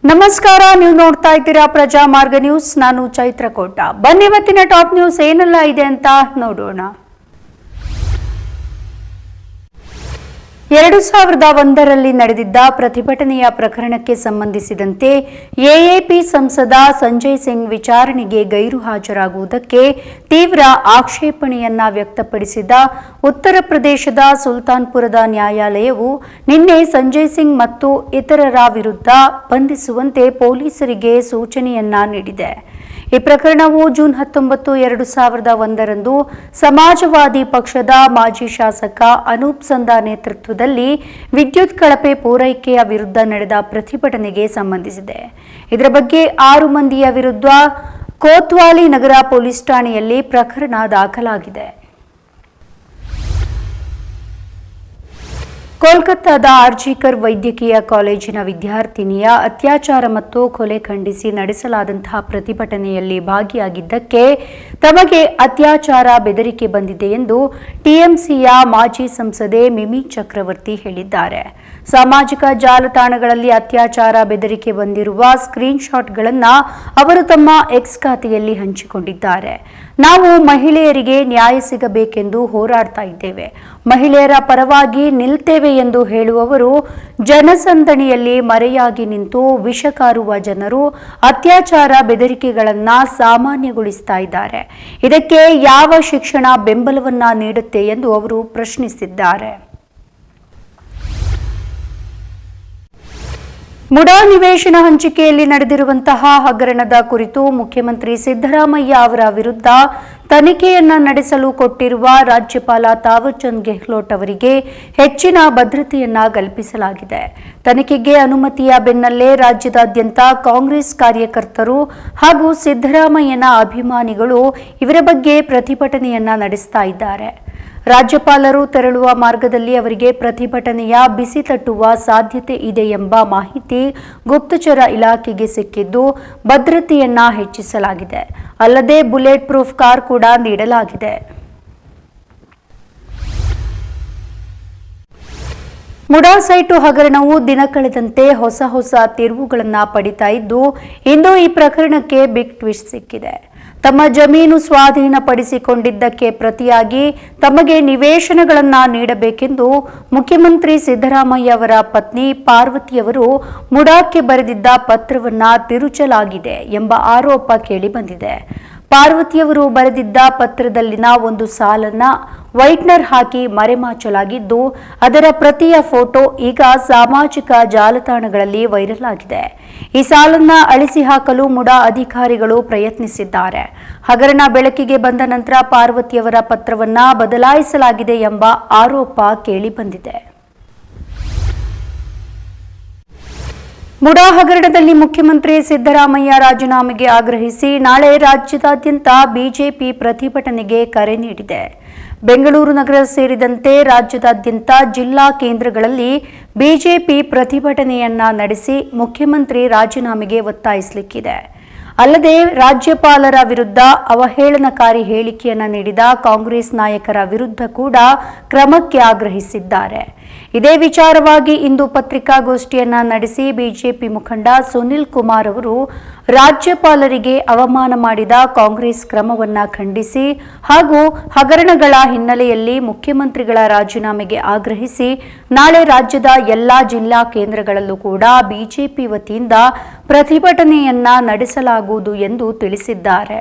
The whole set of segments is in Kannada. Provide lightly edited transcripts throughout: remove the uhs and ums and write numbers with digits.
ನಮಸ್ಕಾರ, ನೀವು ನೋಡ್ತಾ ಇದ್ದೀರಾ ಪ್ರಜಾ ಮಾರ್ಗ ನ್ಯೂಸ್. ನಾನು ಚೈತ್ರಕೋಟ. ಬನ್ನಿ ಇವತ್ತಿನ ಟಾಪ್ ನ್ಯೂಸ್ ಏನೆಲ್ಲ ಇದೆ ಅಂತ ನೋಡೋಣ. 2001ರಲ್ಲಿ ನಡೆದಿದ್ದ ಪ್ರತಿಭಟನೆಯ ಪ್ರಕರಣಕ್ಕೆ ಸಂಬಂಧಿಸಿದಂತೆ ಎಎಪಿ ಸಂಸದ ಸಂಜಯ್ ಸಿಂಗ್ ವಿಚಾರಣೆಗೆ ಗೈರು ಹಾಜರಾಗುವುದಕ್ಕೆ ತೀವ್ರ ಆಕ್ಷೇಪಣೆಯನ್ನ ವ್ಯಕ್ತಪಡಿಸಿದ ಉತ್ತರ ಪ್ರದೇಶದ ಸುಲ್ತಾನ್ಪುರದ ನ್ಯಾಯಾಲಯವು ನಿನ್ನೆ ಸಂಜಯ್ ಸಿಂಗ್ ಮತ್ತು ಇತರರ ವಿರುದ್ಧ ಬಂಧಿಸುವಂತೆ ಪೊಲೀಸರಿಗೆ ಸೂಚನೆಯನ್ನ ನೀಡಿದೆ. ಈ ಪ್ರಕರಣವು ಜೂನ್ 19, 2001ರಂದು ಸಮಾಜವಾದಿ ಪಕ್ಷದ ಮಾಜಿ ಶಾಸಕ ಅನೂಪ್ ಸಂಧಾ ನೇತೃತ್ವದಲ್ಲಿ ವಿದ್ಯುತ್ ಕಳಪೆ ಪೂರೈಕೆಯ ವಿರುದ್ಧ ನಡೆದ ಪ್ರತಿಭಟನೆಗೆ ಸಂಬಂಧಿಸಿದೆ. ಇದರ ಬಗ್ಗೆ 6 ಮಂದಿಯ ವಿರುದ್ಧ ಕೋತ್ವಾಲಿ ನಗರ ಪೊಲೀಸ್ ಠಾಣೆಯಲ್ಲಿ ಪ್ರಕರಣ ದಾಖಲಾಗಿದೆ. ಕೋಲ್ಕತ್ತಾದ ಆರ್ಜಿಕರ್ ವೈದ್ಯಕೀಯ ಕಾಲೇಜಿನ ವಿದ್ಯಾರ್ಥಿನಿಯ ಅತ್ಯಾಚಾರ ಮತ್ತು ಕೊಲೆ ಖಂಡಿಸಿ ನಡೆಸಲಾದಂತಹ ಪ್ರತಿಭಟನೆಯಲ್ಲಿ ಭಾಗಿಯಾಗಿದ್ದಕ್ಕೆ ತಮಗೆ ಅತ್ಯಾಚಾರ ಬೆದರಿಕೆ ಬಂದಿದೆ ಎಂದು ಟಿಎಂಸಿಯ ಮಾಜಿ ಸಂಸದೆ ಮಿಮಿ ಚಕ್ರವರ್ತಿ ಹೇಳಿದ್ದಾರೆ. ಸಾಮಾಜಿಕ ಜಾಲತಾಣಗಳಲ್ಲಿ ಅತ್ಯಾಚಾರ ಬೆದರಿಕೆ ಬಂದಿರುವ ಸ್ಕ್ರೀನ್ ಶಾಟ್ಗಳನ್ನು ಅವರು ತಮ್ಮ ಎಕ್ಸ್ ಖಾತೆಯಲ್ಲಿ ಹಂಚಿಕೊಂಡಿದ್ದಾರೆ. ನಾವು ಮಹಿಳೆಯರಿಗೆ ನ್ಯಾಯ ಸಿಗಬೇಕೆಂದು ಹೋರಾಡ್ತಾ ಇದ್ದೇವೆ, ಮಹಿಳೆಯರ ಪರವಾಗಿ ನಿಲ್ತೇವೆ ಎಂದು ಹೇಳುವವರು ಜನಸಂದಣಿಯಲ್ಲಿ ಮರೆಯಾಗಿ ನಿಂತು ವಿಷ ಕಾರುವ ಜನರು ಅತ್ಯಾಚಾರ ಬೆದರಿಕೆಗಳನ್ನು ಸಾಮಾನ್ಯಗೊಳಿಸ್ತಾ ಇದ್ದಾರೆ. ಇದಕ್ಕೆ ಯಾವ ಶಿಕ್ಷಣ ಬೆಂಬಲವನ್ನ ನೀಡುತ್ತೆ ಎಂದು ಅವರು ಪ್ರಶ್ನಿಸಿದ್ದಾರೆ. ಮುಡಾ ನಿವೇಶನ ಹಂಚಿಕೆಯಲ್ಲಿ ನಡೆದಿರುವಂತಹ ಹಗರಣದ ಕುರಿತು ಮುಖ್ಯಮಂತ್ರಿ ಸಿದ್ದರಾಮಯ್ಯ ಅವರ ವಿರುದ್ಧ ತನಿಖೆಯನ್ನ ನಡೆಸಲು ಕೊಟ್ಟಿರುವ ರಾಜ್ಯಪಾಲ ತಾವರ್ಚಂದ್ ಗೆಹ್ಲೋಟ್ ಅವರಿಗೆ ಹೆಚ್ಚಿನ ಭದ್ರತೆಯನ್ನ ಕಲ್ಪಿಸಲಾಗಿದೆ. ತನಿಖೆಗೆ ಅನುಮತಿಯ ಬೆನ್ನಲ್ಲೇ ರಾಜ್ಯದಾದ್ಯಂತ ಕಾಂಗ್ರೆಸ್ ಕಾರ್ಯಕರ್ತರು ಹಾಗೂ ಸಿದ್ದರಾಮಯ್ಯನ ಅಭಿಮಾನಿಗಳು ಇವರ ಬಗ್ಗೆ ಪ್ರತಿಭಟನೆಯನ್ನ ನಡೆಸ್ತಾ ಇದ್ದಾರೆ. ರಾಜ್ಯಪಾಲರು ತೆರಳುವ ಮಾರ್ಗದಲ್ಲಿ ಅವರಿಗೆ ಪ್ರತಿಭಟನೆಯ ಬಿಸಿ ತಟ್ಟುವ ಸಾಧ್ಯತೆ ಇದೆ ಎಂಬ ಮಾಹಿತಿ ಗುಪ್ತಚರ ಇಲಾಖೆಗೆ ಸಿಕ್ಕಿದ್ದು ಭದ್ರತೆಯನ್ನ ಹೆಚ್ಚಿಸಲಾಗಿದೆ. ಅಲ್ಲದೆ ಬುಲೆಟ್ ಪ್ರೂಫ್ ಕಾರ್ ಕೂಡ ನೀಡಲಾಗಿದೆ. ಮುಡಾ ಸೈಟು ಹಗರಣವು ದಿನ ಕಳೆದಂತೆ ಹೊಸ ತಿರುವುಗಳನ್ನು ಪಡಿತಾ ಇದ್ದು ಇಂದು ಈ ಪ್ರಕರಣಕ್ಕೆ ಬಿಗ್ ಟ್ವಿಸ್ಟ್ ಸಿಕ್ಕಿದೆ. ತಮ್ಮ ಜಮೀನು ಸ್ವಾಧೀನಪಡಿಸಿಕೊಂಡಿದ್ದಕ್ಕೆ ಪ್ರತಿಯಾಗಿ ತಮಗೆ ನಿವೇಶನಗಳನ್ನು ನೀಡಬೇಕೆಂದು ಮುಖ್ಯಮಂತ್ರಿ ಸಿದ್ದರಾಮಯ್ಯ ಅವರ ಪತ್ನಿ ಪಾರ್ವತಿಯವರು ಮುಡಾಕ್ಕೆ ಬರೆದಿದ್ದ ಪತ್ರವನ್ನು ತಿರುಚಲಾಗಿದೆ ಎಂಬ ಆರೋಪ ಕೇಳಿಬಂದಿದೆ. ಪಾರ್ವತಿಯವರು ಬರೆದಿದ್ದ ಪತ್ರದಲ್ಲಿನ ಒಂದು ಸಾಲನ್ನ ವೈಟ್ನರ್ ಹಾಕಿ ಮರೆಮಾಚಲಾಗಿದ್ದು ಅದರ ಪ್ರತಿಯ ಫೋಟೋ ಈಗ ಸಾಮಾಜಿಕ ಜಾಲತಾಣಗಳಲ್ಲಿ ವೈರಲ್ ಆಗಿದೆ. ಈ ಸಾಲನ್ನ ಅಳಿಸಿ ಹಾಕಲು ಮುಡಾ ಅಧಿಕಾರಿಗಳು ಪ್ರಯತ್ನಿಸಿದ್ದಾರೆ. ಹಗರಣ ಬೆಳಕಿಗೆ ಬಂದ ನಂತರ ಪಾರ್ವತಿಯವರ ಪತ್ರವನ್ನ ಬದಲಾಯಿಸಲಾಗಿದೆ ಎಂಬ ಆರೋಪ ಕೇಳಿಬಂದಿದೆ. ಮುಡಾ ಹಗರಣದಲ್ಲಿ ಮುಖ್ಯಮಂತ್ರಿ ಸಿದ್ದರಾಮಯ್ಯ ರಾಜೀನಾಮೆಗೆ ಆಗ್ರಹಿಸಿ ನಾಳೆ ರಾಜ್ಯದಾದ್ಯಂತ ಬಿಜೆಪಿ ಪ್ರತಿಭಟನೆಗೆ ಕರೆ ನೀಡಿದೆ. ಬೆಂಗಳೂರು ನಗರ ಸೇರಿದಂತೆ ರಾಜ್ಯದಾದ್ಯಂತ ಜಿಲ್ಲಾ ಕೇಂದ್ರಗಳಲ್ಲಿ ಬಿಜೆಪಿ ಪ್ರತಿಭಟನೆಯನ್ನ ನಡೆಸಿ ಮುಖ್ಯಮಂತ್ರಿ ರಾಜೀನಾಮೆಗೆ ಒತ್ತಾಯಿಸಲಿಕ್ಕಿದೆ. ಅಲ್ಲದೆ ರಾಜ್ಯಪಾಲರ ವಿರುದ್ಧ ಅವಹೇಳನಕಾರಿ ಹೇಳಿಕೆಯನ್ನ ನೀಡಿದ ಕಾಂಗ್ರೆಸ್ ನಾಯಕರ ವಿರುದ್ಧ ಕೂಡ ಕ್ರಮಕ್ಕೆ ಆಗ್ರಹಿಸಿದ್ದಾರೆ. ಇದೇ ವಿಚಾರವಾಗಿ ಇಂದು ಪತ್ರಿಕಾಗೋಷ್ಠಿಯನ್ನ ನಡೆಸಿ ಬಿಜೆಪಿ ಮುಖಂಡ ಸುನಿಲ್ ಕುಮಾರ್ ಅವರು ರಾಜ್ಯಪಾಲರಿಗೆ ಅವಮಾನ ಮಾಡಿದ ಕಾಂಗ್ರೆಸ್ ಕ್ರಮವನ್ನ ಖಂಡಿಸಿ ಹಾಗೂ ಹಗರಣಗಳ ಹಿನ್ನೆಲೆಯಲ್ಲಿ ಮುಖ್ಯಮಂತ್ರಿಗಳ ರಾಜೀನಾಮೆಗೆ ಆಗ್ರಹಿಸಿ ನಾಳೆ ರಾಜ್ಯದ ಎಲ್ಲಾ ಜಿಲ್ಲಾ ಕೇಂದ್ರಗಳಲ್ಲೂ ಕೂಡ ಬಿಜೆಪಿ ವತಿಯಿಂದ ಪ್ರತಿಭಟನೆಯನ್ನ ನಡೆಸಲಾಗುವುದು ಎಂದು ತಿಳಿಸಿದ್ದಾರೆ.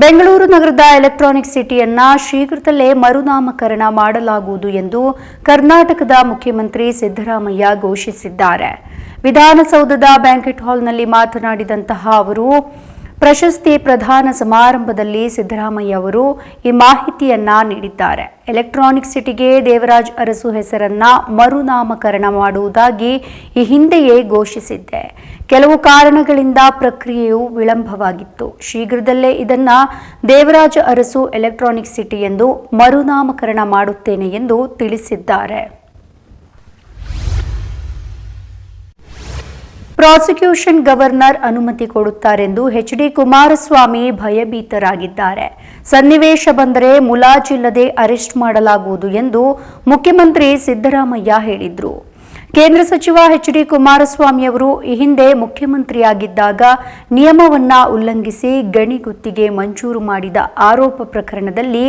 ಬೆಂಗಳೂರು ನಗರದ ಎಲೆಕ್ಟ್ರಾನಿಕ್ ಸಿಟಿಯನ್ನ ಶೀಘ್ರದಲ್ಲೇ ಮರುನಾಮಕರಣ ಮಾಡಲಾಗುವುದು ಎಂದು ಕರ್ನಾಟಕದ ಮುಖ್ಯಮಂತ್ರಿ ಸಿದ್ದರಾಮಯ್ಯ ಘೋಷಿಸಿದ್ದಾರೆ. ವಿಧಾನಸೌಧದ ಬ್ಯಾಂಕ್ವೆಟ್ ಹಾಲ್ನಲ್ಲಿ ಮಾತನಾಡಿದಂತಹ ಅವರು ಪ್ರಶಸ್ತಿ ಪ್ರದಾನ ಸಮಾರಂಭದಲ್ಲಿ ಸಿದ್ದರಾಮಯ್ಯ ಅವರು ಈ ಮಾಹಿತಿಯನ್ನ ನೀಡಿದ್ದಾರೆ. ಎಲೆಕ್ಟ್ರಾನಿಕ್ ಸಿಟಿಗೆ ದೇವರಾಜ್ ಅರಸು ಹೆಸರನ್ನ ಮರುನಾಮಕರಣ ಮಾಡುವುದಾಗಿ ಈ ಹಿಂದೆಯೇ ಘೋಷಿಸಿದ್ದೆ. ಕೆಲವು ಕಾರಣಗಳಿಂದ ಪ್ರಕ್ರಿಯೆಯು ವಿಳಂಬವಾಗಿತ್ತು. ಶೀಘ್ರದಲ್ಲೇ ಇದನ್ನ ದೇವರಾಜ ಅರಸು ಎಲೆಕ್ಟ್ರಾನಿಕ್ ಸಿಟಿ ಎಂದು ಮರುನಾಮಕರಣ ಮಾಡುತ್ತೇನೆ ಎಂದು ತಿಳಿಸಿದ್ದಾರೆ. ಪ್ರಾಸಿಕ್ಯೂಷನ್ ಗವರ್ನರ್ ಅನುಮತಿ ಕೊಡುತ್ತಾರೆಂದು ಎಚ್.ಡಿ. ಕುಮಾರಸ್ವಾಮಿ ಭಯಭೀತರಾಗಿದ್ದಾರೆ. ಸನ್ನಿವೇಶ ಬಂದರೆ ಮುಲಾಜಿಲ್ಲದೆ ಅರೆಸ್ಟ್ ಮಾಡಲಾಗುವುದು ಎಂದು ಮುಖ್ಯಮಂತ್ರಿ ಸಿದ್ದರಾಮಯ್ಯ ಹೇಳಿದರು. ಕೇಂದ್ರ ಸಚಿವ ಎಚ್.ಡಿ. ಕುಮಾರಸ್ವಾಮಿ ಅವರು ಈ ಹಿಂದೆ ಮುಖ್ಯಮಂತ್ರಿಯಾಗಿದ್ದಾಗ ನಿಯಮವನ್ನ ಉಲ್ಲಂಘಿಸಿ ಗಣಿ ಗುತ್ತಿಗೆ ಮಂಜೂರು ಮಾಡಿದ ಆರೋಪ ಪ್ರಕರಣದಲ್ಲಿ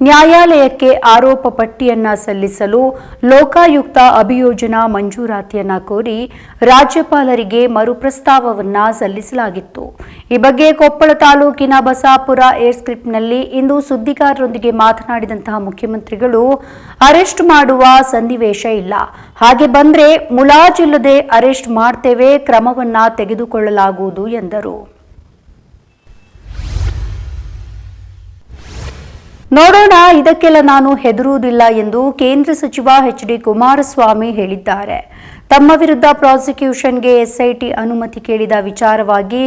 ನ್ಯಾಯಾಲಯಕ್ಕೆ ಆರೋಪ ಪಟ್ಟಿಯನ್ನ ಸಲ್ಲಿಸಲು ಲೋಕಾಯುಕ್ತ ಅಭಿಯೋಜನಾ ಮಂಜೂರಾತಿಯನ್ನ ಕೋರಿ ರಾಜ್ಯಪಾಲರಿಗೆ ಮರುಪ್ರಸ್ತಾವವನ್ನ ಸಲ್ಲಿಸಲಾಗಿತ್ತು. ಈ ಬಗ್ಗೆ ಕೊಪ್ಪಳ ತಾಲೂಕಿನ ಬಸಾಪುರ ಏರ್ಸ್ಟ್ರಿಪ್ನಲ್ಲಿ ಇಂದು ಸುದ್ದಿಗಾರರೊಂದಿಗೆ ಮಾತನಾಡಿದಂತಹ ಮುಖ್ಯಮಂತ್ರಿಗಳು ಅರೆಸ್ಟ್ ಮಾಡುವ ಸನ್ನಿವೇಶ ಇಲ್ಲ, ಹಾಗೆ ಬಂದ್ರೆ ಮುಲಾಜಿಲ್ಲದೆ ಅರೆಸ್ಟ್ ಮಾಡ್ತೇವೆ, ಕ್ರಮವನ್ನ ತೆಗೆದುಕೊಳ್ಳಲಾಗುವುದು ಎಂದರು. ನೋಡೋಣ, ಇದಕ್ಕೆಲ್ಲ ನಾನು ಹೆದರುವುದಿಲ್ಲ ಎಂದು ಕೇಂದ್ರ ಸಚಿವ ಎಚ್.ಡಿ. ಕುಮಾರಸ್ವಾಮಿ ಹೇಳಿದ್ದಾರೆ. ತಮ್ಮ ವಿರುದ್ಧ ಪ್ರಾಸಿಕ್ಯೂಷನ್ಗೆ ಎಸ್ಐಟಿ ಅನುಮತಿ ಕೇಳಿದ ವಿಚಾರವಾಗಿ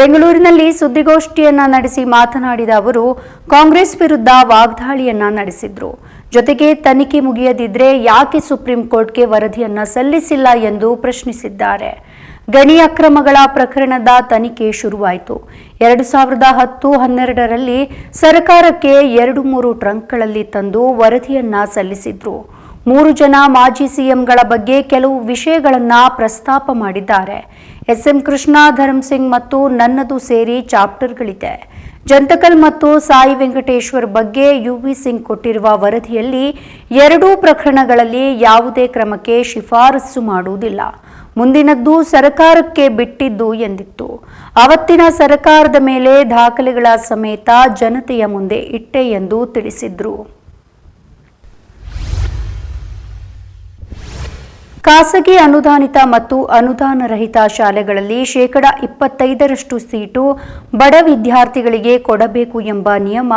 ಬೆಂಗಳೂರಿನಲ್ಲಿ ಸುದ್ದಿಗೋಷ್ಠಿಯನ್ನ ನಡೆಸಿ ಮಾತನಾಡಿದ ಅವರು ಕಾಂಗ್ರೆಸ್ ವಿರುದ್ಧ ವಾಗ್ದಾಳಿಯನ್ನ ನಡೆಸಿದ್ರು. ಜೊತೆಗೆ ತನಿಖೆ ಮುಗಿಯದಿದ್ರೆ ಯಾಕೆ ಸುಪ್ರೀಂ ಕೋರ್ಟ್ಗೆ ವರದಿಯನ್ನ ಸಲ್ಲಿಸಿಲ್ಲ ಎಂದು ಪ್ರಶ್ನಿಸಿದ್ದಾರೆ. ಗಣಿ ಅಕ್ರಮಗಳ ಪ್ರಕರಣದ ತನಿಖೆ ಶುರುವಾಯಿತು. 2010-12ರಲ್ಲಿ ಸರ್ಕಾರಕ್ಕೆ 2-3 ಟ್ರಂಕ್ಗಳಲ್ಲಿ ತಂದು ವರದಿಯನ್ನ ಸಲ್ಲಿಸಿದ್ರು. 3 ಜನ ಮಾಜಿ ಸಿಎಂಗಳ ಬಗ್ಗೆ ಕೆಲವು ವಿಷಯಗಳನ್ನ ಪ್ರಸ್ತಾಪ ಮಾಡಿದ್ದಾರೆ. ಎಸ್.ಎಂ. ಕೃಷ್ಣ, ಧರ್ಮಸಿಂಗ್ ಮತ್ತು ನನ್ನದು ಸೇರಿ ಚಾಪ್ಟರ್ಗಳಿದೆ. ಜಂತಕಲ್ ಮತ್ತು ಸಾಯಿ ವೆಂಕಟೇಶ್ವರ್ ಬಗ್ಗೆ ಯುವಿ ಸಿಂಗ್ ಕೊಟ್ಟಿರುವ ವರದಿಯಲ್ಲಿ 2 ಪ್ರಕರಣಗಳಲ್ಲಿ ಯಾವುದೇ ಕ್ರಮಕ್ಕೆ ಶಿಫಾರಸು ಮಾಡುವುದಿಲ್ಲ, ಮುಂದಿನದ್ದು ಸರ್ಕಾರಕ್ಕೆ ಬಿಟ್ಟಿದ್ದು ಎಂದಿತ್ತು. ಅವತ್ತಿನ ಸರ್ಕಾರದ ಮೇಲೆ ದಾಖಲೆಗಳ ಸಮೇತ ಜನತೆಯ ಮುಂದೆ ಇಟ್ಟೆ ಎಂದು ತಿಳಿಸಿದ್ರು. ಖಾಸಗಿ ಅನುದಾನಿತ ಮತ್ತು ಅನುದಾನ ರಹಿತ ಶಾಲೆಗಳಲ್ಲಿ 25% ಸೀಟು ಬಡ ವಿದ್ಯಾರ್ಥಿಗಳಿಗೆ ಕೊಡಬೇಕು ಎಂಬ ನಿಯಮ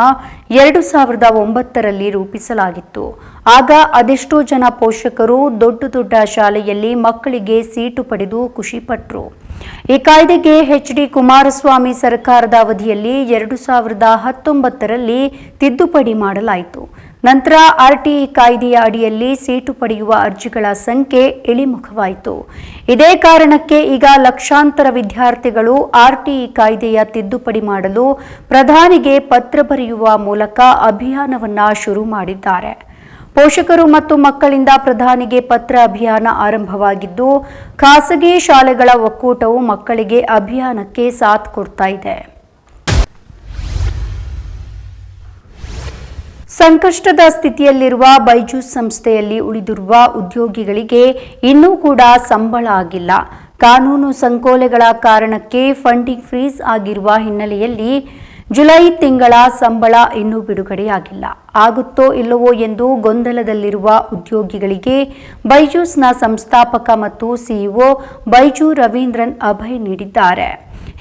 2009ರಲ್ಲಿ ರೂಪಿಸಲಾಗಿತ್ತು. ಆಗ ಅದೆಷ್ಟೋ ಜನ ಪೋಷಕರು ದೊಡ್ಡ ಶಾಲೆಯಲ್ಲಿ ಮಕ್ಕಳಿಗೆ ಸೀಟು ಪಡೆದು ಖುಷಿಪಟ್ಟರು. ಈ ಕಾಯ್ದೆಗೆ ಎಚ್.ಡಿ. ಕುಮಾರಸ್ವಾಮಿ ಸರ್ಕಾರದ ಅವಧಿಯಲ್ಲಿ 2019ರಲ್ಲಿ ತಿದ್ದುಪಡಿ ಮಾಡಲಾಯಿತು. ನಂತರ ಆರ್ಟಿಇ ಕಾಯ್ದೆಯ ಅಡಿಯಲ್ಲಿ ಸೀಟು ಪಡೆಯುವ ಅರ್ಜಿಗಳ ಸಂಖ್ಯೆ ಇಳಿಮುಖವಾಯಿತು. ಇದೇ ಕಾರಣಕ್ಕೆ ಈಗ ಲಕ್ಷಾಂತರ ವಿದ್ಯಾರ್ಥಿಗಳು ಆರ್ಟಿಇ ಕಾಯ್ದೆಯ ತಿದ್ದುಪಡಿ ಮಾಡಲು ಪ್ರಧಾನಿಗೆ ಪತ್ರ ಬರೆಯುವ ಮೂಲಕ ಅಭಿಯಾನವನ್ನ ಶುರು ಮಾಡಿದ್ದಾರೆ. ಪೋಷಕರು ಮತ್ತು ಮಕ್ಕಳಿಂದ ಪ್ರಧಾನಿಗೆ ಪತ್ರ ಅಭಿಯಾನ ಆರಂಭವಾಗಿದ್ದು, ಖಾಸಗಿ ಶಾಲೆಗಳ ಒಕ್ಕೂಟವು ಮಕ್ಕಳಿಗೆ ಅಭಿಯಾನಕ್ಕೆ ಸಾಥ್ ಕೊಡ್ತಾ ಇದೆ. ಸಂಕಷ್ಟದ ಸ್ಥಿತಿಯಲ್ಲಿರುವ ಬೈಜೂಸ್ ಸಂಸ್ಥೆಯಲ್ಲಿ ಉಳಿದಿರುವ ಉದ್ಯೋಗಿಗಳಿಗೆ ಇನ್ನೂ ಕೂಡ ಸಂಬಳ ಆಗಿಲ್ಲ. ಕಾನೂನು ಸಂಕೋಲೆಗಳ ಕಾರಣಕ್ಕೆ ಫಂಡಿಂಗ್ ಫ್ರೀಸ್ ಆಗಿರುವ ಹಿನ್ನೆಲೆಯಲ್ಲಿ ಜುಲೈ ತಿಂಗಳ ಸಂಬಳ ಇನ್ನೂ ಬಿಡುಗಡೆಯಾಗಿಲ್ಲ. ಆಗುತ್ತೋ ಇಲ್ಲವೋ ಎಂದು ಗೊಂದಲದಲ್ಲಿರುವ ಉದ್ಯೋಗಿಗಳಿಗೆ ಬೈಜೂಸ್ನ ಸಂಸ್ಥಾಪಕ ಮತ್ತು ಸಿಇಒ ಬೈಜು ರವೀಂದ್ರನ್ ಅಭಯ ನೀಡಿದ್ದಾರೆ.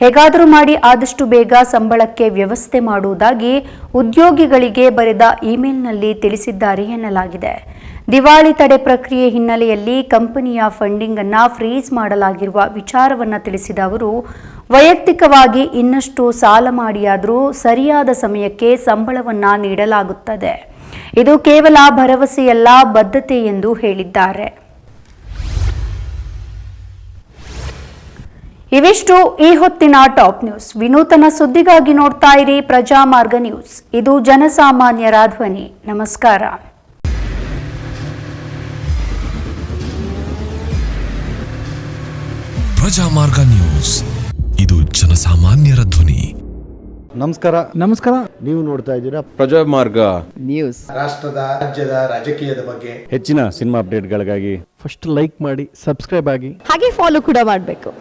ಹೇಗಾದರೂ ಮಾಡಿ ಆದಷ್ಟು ಬೇಗ ಸಂಬಳಕ್ಕೆ ವ್ಯವಸ್ಥೆ ಮಾಡುವುದಾಗಿ ಉದ್ಯೋಗಿಗಳಿಗೆ ಬರೆದ ಇಮೇಲ್ನಲ್ಲಿ ತಿಳಿಸಿದ್ದಾರೆ ಎನ್ನಲಾಗಿದೆ. ದಿವಾಳಿ ತಡೆ ಪ್ರಕ್ರಿಯೆ ಹಿನ್ನೆಲೆಯಲ್ಲಿ ಕಂಪನಿಯ ಫಂಡಿಂಗ್ ಅನ್ನು ಫ್ರೀಸ್ ಮಾಡಲಾಗಿರುವ ವಿಚಾರವನ್ನು ತಿಳಿಸಿದ ಅವರು, ವೈಯಕ್ತಿಕವಾಗಿ ಇನ್ನಷ್ಟು ಸಾಲ ಮಾಡಿಯಾದರೂ ಸರಿಯಾದ ಸಮಯಕ್ಕೆ ಸಂಬಳವನ್ನು ನೀಡಲಾಗುತ್ತದೆ. ಇದು ಕೇವಲ ಭರವಸೆಯಲ್ಲ, ಬದ್ಧತೆ ಎಂದು ಹೇಳಿದ್ದಾರೆ. ಇವಿಷ್ಟು ಈ ಹೊತ್ತಿನ ಟಾಪ್ ನ್ಯೂಸ್. ವಿನೂತನ ಸುದ್ದಿಗಾಗಿ ನೋಡ್ತಾ ಇರಿ ಪ್ರಜಾಮಾರ್ಗ ನ್ಯೂಸ್. ಇದು ಜನಸಾಮಾನ್ಯರ ಧ್ವನಿ. ನಮಸ್ಕಾರ. ಪ್ರಜಾಮಾರ್ಗ ನ್ಯೂಸ್, ಇದು ಜನಸಾಮಾನ್ಯರ ಧ್ವನಿ. ನಮಸ್ಕಾರ. ನೀವು ನೋಡ್ತಾ ಇದ್ದೀರಾ ಪ್ರಜಾಮಾರ್ಗ ನ್ಯೂಸ್. ರಾಷ್ಟ್ರದ, ರಾಜ್ಯದ ರಾಜಕೀಯದ ಬಗ್ಗೆ ಹೆಚ್ಚಿನ ಸಿನಿಮಾ ಅಪ್ಡೇಟ್ಗಳಿಗಾಗಿ ಫಸ್ಟ್ ಲೈಕ್ ಮಾಡಿ, ಸಬ್ಸ್ಕ್ರೈಬ್ ಆಗಿ, ಹಾಗೆ ಫಾಲೋ ಕೂಡ ಮಾಡಬೇಕು.